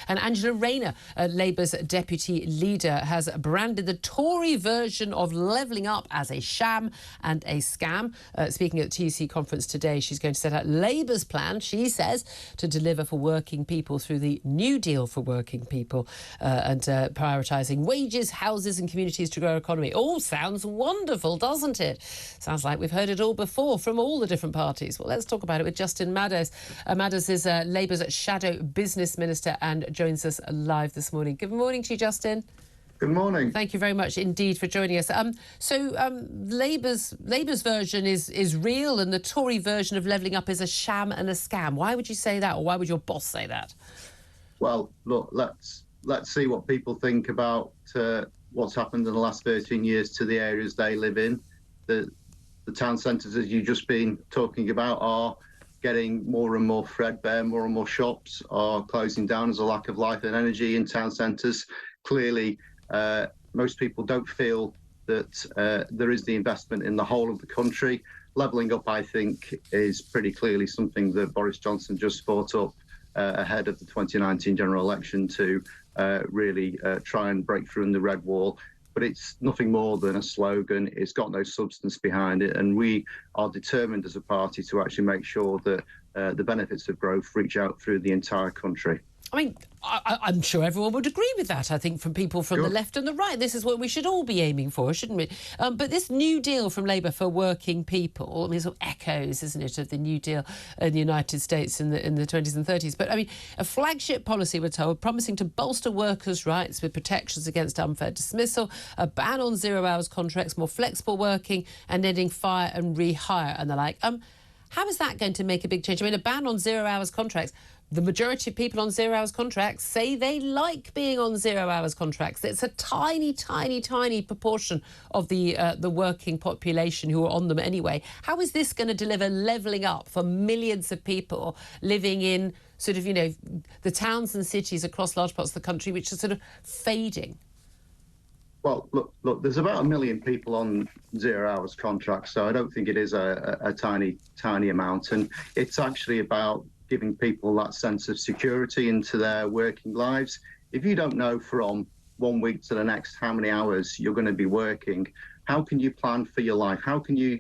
And Angela Rayner, Labour's deputy leader, has branded the Tory version of levelling up as a sham and a scam. Speaking at the TUC conference today, she's going to set out Labour's plan, she says, to deliver for working people through the New Deal for working people and prioritising wages, houses and communities to grow our economy. All sounds wonderful, doesn't it? Sounds like we've heard it all before from all the different parties. Well, let's talk about it with Justin Madders. Madders is Labour's shadow business minister and joins us live this morning. Good morning to you, Justin. Good morning. Thank you very much indeed for joining us. Labour's version is real, and the Tory version of levelling up is a sham and a scam. Why would you say that, or why would your boss say that? Well, look, let's see what people think about what's happened in the last 13 years to the areas they live in. The town centres, as you've just been talking about, are getting more and more threadbare. More and more shops are closing down as a lack of life and energy in town centres. Clearly, most people don't feel that there is the investment in the whole of the country. Levelling up, I think, is pretty clearly something that Boris Johnson just thought up ahead of the 2019 general election to really try and break through in the red wall. But it's nothing more than a slogan. It's got no substance behind it. And we are determined as a party to actually make sure that the benefits of growth reach out through the entire country. I mean, I'm sure everyone would agree with that. I think from people from the left and the right, this is what we should all be aiming for, shouldn't we? But this New Deal from Labour for working people, I mean, sort of echoes, isn't it, of the New Deal in the United States in the 20s and 30s. But I mean, a flagship policy, we're told, promising to bolster workers' rights with protections against unfair dismissal, a ban on 0 hours contracts, more flexible working, and ending fire and rehire and the like. How is that going to make a big change? I mean, a ban on 0 hours contracts. The majority of people on 0 hours contracts say they like being on 0 hours contracts. It's a tiny, tiny, tiny proportion of the working population who are on them anyway. How is this going to deliver levelling up for millions of people living in sort of, the towns and cities across large parts of the country which are sort of fading? Well, look, there's about 1 million people on 0 hours contracts, so I don't think it is a tiny, tiny amount. And it's actually about giving people that sense of security into their working lives. If you don't know from 1 week to the next how many hours you're going to be working, how can you plan for your life? How can you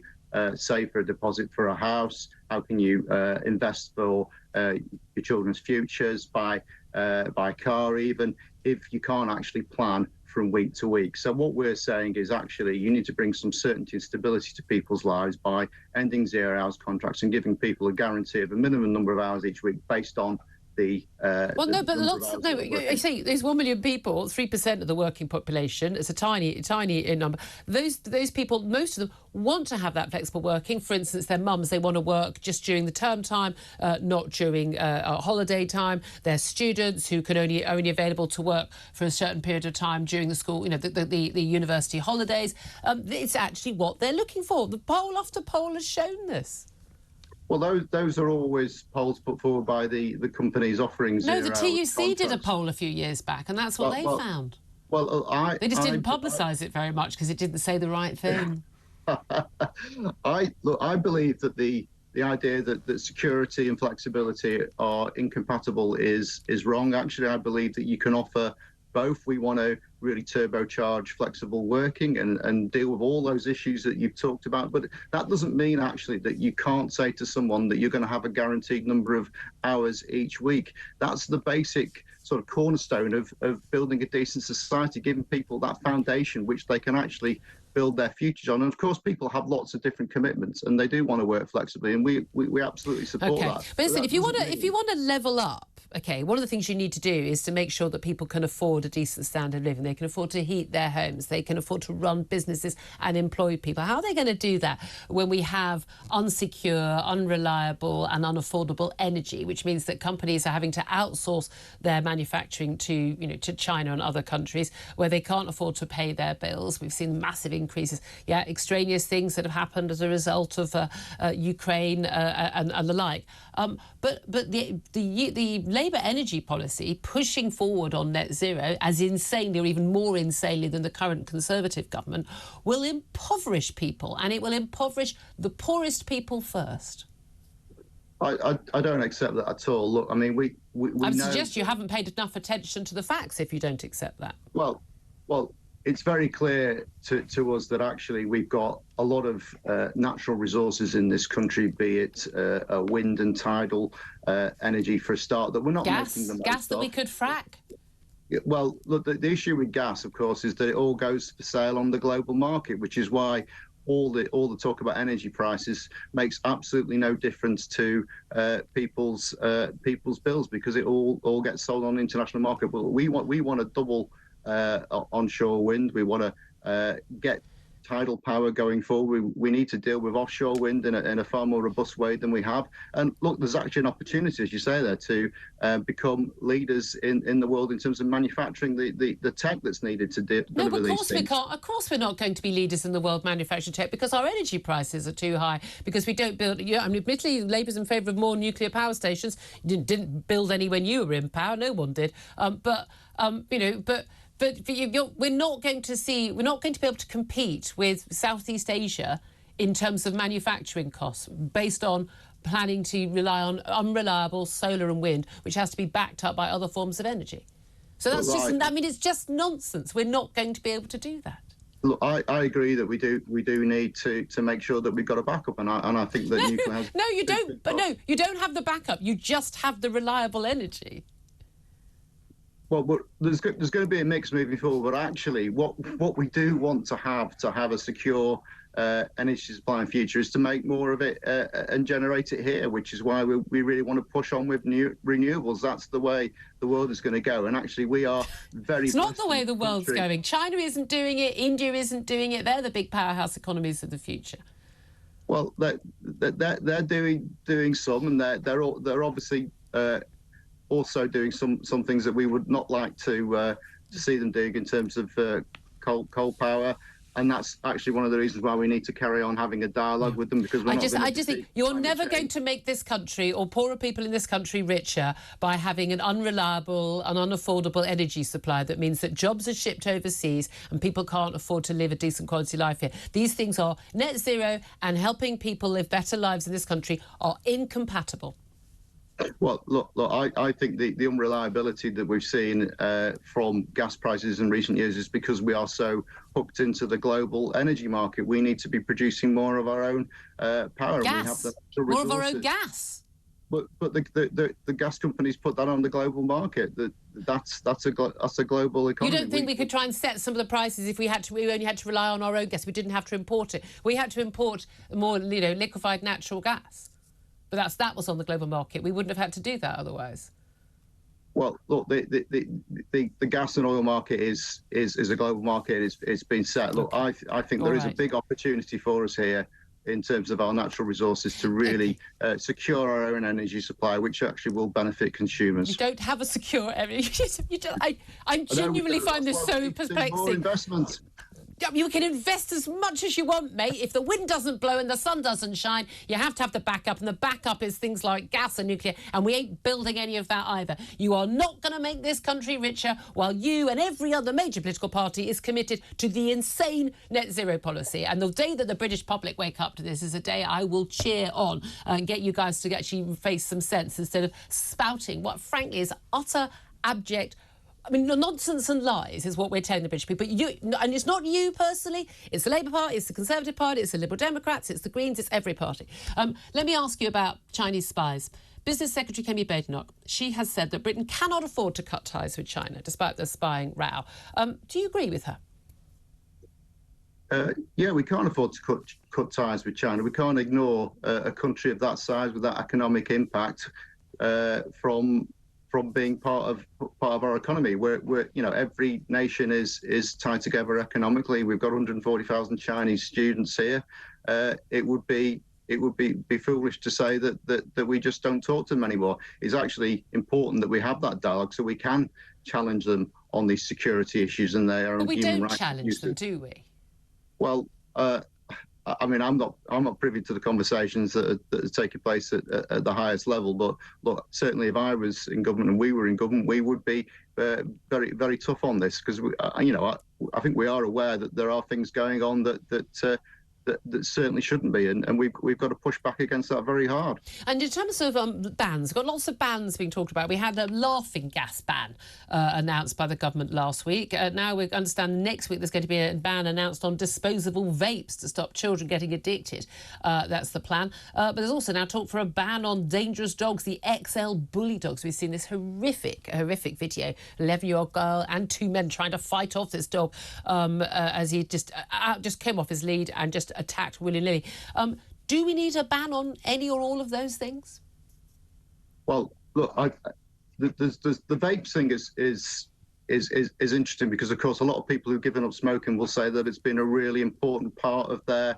save for a deposit for a house? How can you invest for your children's futures, buy a car, even if you can't actually plan from week to week? So what we're saying is actually you need to bring some certainty and stability to people's lives by ending 0 hours contracts and giving people a guarantee of a minimum number of hours each week based on the you say there's 1 million people, 3% of the working population. It's a tiny number. Those people, most of them want to have that flexible working. For instance, their mums, they want to work just during the term time, not during holiday time. They're students who can only available to work for a certain period of time during the school, the university holidays. It's actually what they're looking for. The poll after poll has shown this. Well, those are always polls put forward by the companies offering 0 hours No, the TUC contracts. did a poll a few years back, and that's what they found. Well, they just didn't publicise it very much because it didn't say the right thing. I believe that the idea that security and flexibility are incompatible is wrong. Actually, I believe that you can offer both. We want to really turbocharge flexible working and deal with all those issues that you've talked about. But that doesn't mean actually that you can't say to someone that you're going to have a guaranteed number of hours each week. That's the basic sort of cornerstone of building a decent society, giving people that foundation which they can actually build their futures on. And of course, people have lots of different commitments and they do want to work flexibly, and we absolutely support that. But listen, if you want to level up, one of the things you need to do is to make sure that people can afford a decent standard of living. They can afford to heat their homes. They can afford to run businesses and employ people. How are they going to do that when we have unsecure, unreliable and unaffordable energy, which means that companies are having to outsource their manufacturing to China and other countries where they can't afford to pay their bills? We've seen massive increases, extraneous things that have happened as a result of Ukraine and the like. But the Labour energy policy pushing forward on net zero as insanely or even more insanely than the current Conservative government will impoverish people, and it will impoverish the poorest people first. I don't accept that at all. Look, I mean, we I would know. suggest you haven't paid enough attention to the facts if you don't accept that. Well, it's very clear to us that actually we've got a lot of natural resources in this country, be it wind and tidal energy for a start, that we're not making the most gas that of. we could frack. Well, look, the issue with gas, of course, is that it all goes for sale on the global market, which is why all the talk about energy prices makes absolutely no difference to people's bills, because it all gets sold on the international market. But we want to double onshore wind. We want to get tidal power going forward. We need to deal with offshore wind in a far more robust way than we have. And look, there's actually an opportunity, as you say there, to become leaders in the world in terms of manufacturing the tech that's needed to deliver these things. No, but of course we can't. Of course we're not going to be leaders in the world manufacturing tech because our energy prices are too high, because we don't build. I mean, admittedly, Labour's in favour of more nuclear power stations. You didn't build any when you were in power. No one did. But we're not going to be able to compete with Southeast Asia in terms of manufacturing costs based on planning to rely on unreliable solar and wind, which has to be backed up by other forms of energy. So that's it's just nonsense. We're not going to be able to do that. Look, I agree that we do need to make sure that we've got a backup, and I think that nuclear has. No, you don't. But no, you don't have the backup. You just have the reliable energy. Well, there's going to be a mix moving forward, but actually what we do want to have a secure energy supply in future is to make more of it and generate it here, which is why we really want to push on with new renewables. That's the way the world is going to go. And actually we are very... It's not the way the world's going. China isn't doing it. India isn't doing it. They're the big powerhouse economies of the future. Well, they're doing some, and they're obviously... also doing some things that we would not like to see them doing in terms of coal power, and that's actually one of the reasons why we need to carry on having a dialogue with them, because I just think you're never going to make this country or poorer people in this country richer by having an unreliable and unaffordable energy supply that means that jobs are shipped overseas and people can't afford to live a decent quality life here. These things are net zero, and helping people live better lives in this country are incompatible. Well, look, I think the unreliability that we've seen from gas prices in recent years is because we are so hooked into the global energy market. We need to be producing more of our own power. Gas. And we have the more of our own gas. But the gas companies put that on the global market. That's a global economy. You don't think we could try and set some of the prices if we only had to rely on our own gas? We didn't have to import it. We had to import more, liquefied natural gas. But that was on the global market. We wouldn't have had to do that otherwise. Well, look, the gas and oil market is a global market. It's been set. Look, I think there is a big opportunity for us here in terms of our natural resources to really secure our own energy supply, which actually will benefit consumers. You don't have a secure energy. I genuinely find this so perplexing. More investment. You can invest as much as you want, mate. If the wind doesn't blow and the sun doesn't shine, you have to have the backup, and the backup is things like gas and nuclear, and we ain't building any of that either. You are not going to make this country richer while you and every other major political party is committed to the insane net zero policy. And the day that the British public wake up to this is a day I will cheer on and get you guys to actually face some sense instead of spouting what, frankly, is utter abject nonsense and lies is what we're telling the British people. And it's not you personally, it's the Labour Party, it's the Conservative Party, it's the Liberal Democrats, it's the Greens, it's every party. Let me ask you about Chinese spies. Business Secretary Kemi Badenoch, she has said that Britain cannot afford to cut ties with China, despite the spying row. Do you agree with her? Yeah, we can't afford to cut ties with China. We can't ignore a country of that size with that economic impact from being part of our economy. We're every nation is tied together economically. We've got 140,000 Chinese students here. It would be foolish to say that we just don't talk to them anymore. It's actually important that we have that dialogue so we can challenge them on these security issues and their own human rights. But we don't challenge them, do we? Well, I'm not privy to the conversations that are taking place at the highest level. But look, certainly if I was in government and we were in government, we would be very, very tough on this, because I think we are aware that there are things going on that that certainly shouldn't be, and we've got to push back against that very hard. And in terms of bans, we've got lots of bans being talked about. We had a laughing gas ban announced by the government last week. Now we understand next week there's going to be a ban announced on disposable vapes to stop children getting addicted. That's the plan. But there's also now talk for a ban on dangerous dogs, the XL bully dogs. We've seen this horrific video, 11-year-old girl and 2 men trying to fight off this dog as he just came off his lead and just attacked willy-nilly. Do we need a ban on any or all of those things? Well, look, the vape thing is interesting because, of course, a lot of people who've given up smoking will say that it's been a really important part of their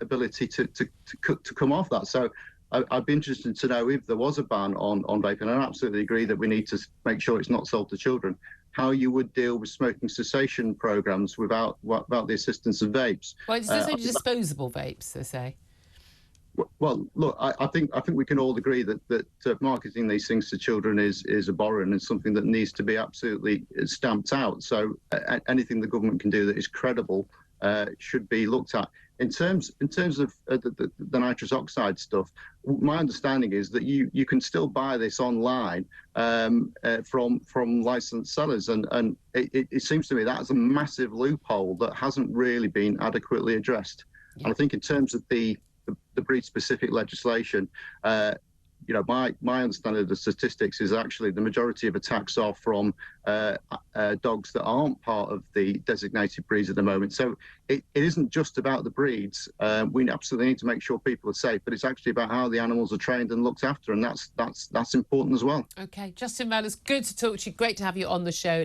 ability to come off that. So I'd be interested to know if there was a ban on vaping. And I absolutely agree that we need to make sure it's not sold to children. How you would deal with smoking cessation programs without the assistance of vapes. Well, it's just disposable vapes, they say. Well, look, I think we can all agree that marketing these things to children is abhorrent and something that needs to be absolutely stamped out. So anything the government can do that is credible should be looked at. In terms of the nitrous oxide stuff, my understanding is that you can still buy this online from licensed sellers, and it seems to me that's a massive loophole that hasn't really been adequately addressed. Yeah. And I think in terms of the breed-specific legislation, my understanding of the statistics is actually the majority of attacks are from dogs that aren't part of the designated breeds at the moment. So it isn't just about the breeds. We absolutely need to make sure people are safe, but it's actually about how the animals are trained and looked after, and that's important as well. OK, Justin Mellors, good to talk to you. Great to have you on the show.